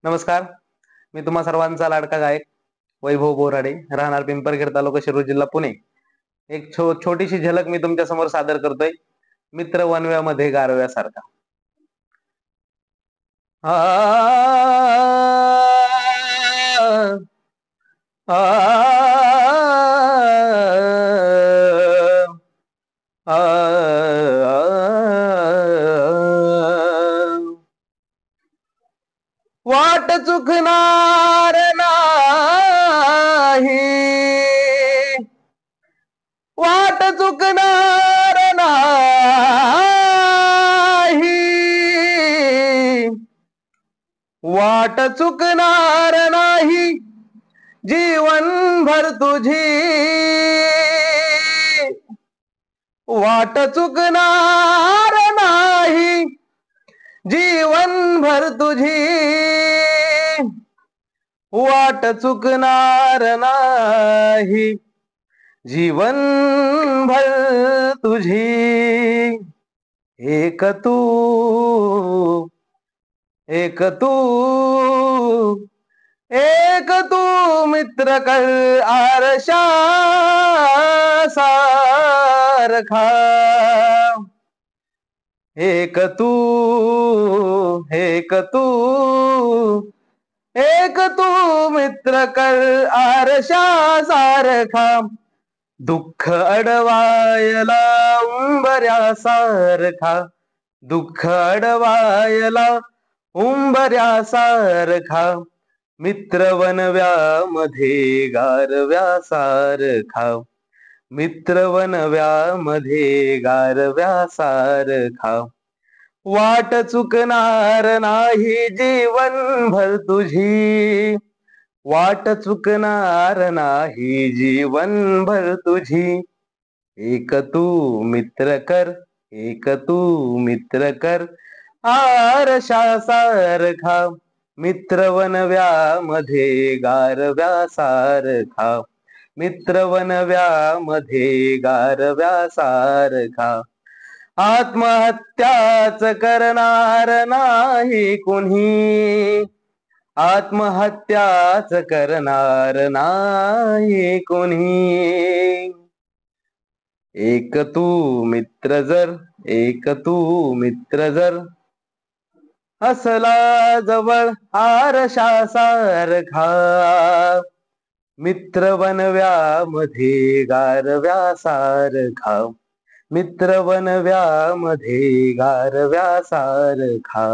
नमस्कार. मी तुम्हा सर्वांचा लाडका गायक वैभव बोराडे, राहणार पिंपरखेड, तालुका शिरूर, जिल्हा पुणे. एक छोटीशी झलक मी तुमच्या समोर सादर करतोय. मित्र वनव्यामध्ये गारव्यासारखा. आ, आ, आ, वाट चुकणार नाही, वाट चुकणार नाही, वाट चुकणार नाही, जीवनभर तुझी वाट चुकणार नाही, जीवनभर तुझी वाट चुकणार नाही, जीवनभर तुझी. एक तू, एक तू, एक तू मित्र कर आरशा सारखा. एक तू, एक तू, एक तू मित्र कर आरशा सारखा. दुःख अडवायला उंबऱ्यासारखा, दुःख अडवायला उंबऱ्यासारखा. मित्र वनव्यामध्ये गारव्यासारखा, मित्र वनव्यामध्ये गारव्यासारखा. वाट चुकणार नाही, जीवनभर तुझी वाट चुकणार नाही, जीवनभर तुझी. एक तू मित्र कर, एक तू मित्र कर आरशा सारखा. मित्र वनव्यामध्ये गारव्यासारखा, मित्र वनव्यामध्ये गारव्यासारखा. आत्महत्याच करणार नाही कुणी, आत्महत्याच करणार नाही कुणी. एक तू मित्र जर, एक तू मित्र जर असला जवळ आरशा सारखा. मित्र वनव्यामध्ये गारव्यासारखा, मित्र वनव्यामध्ये गारव्यासारखा.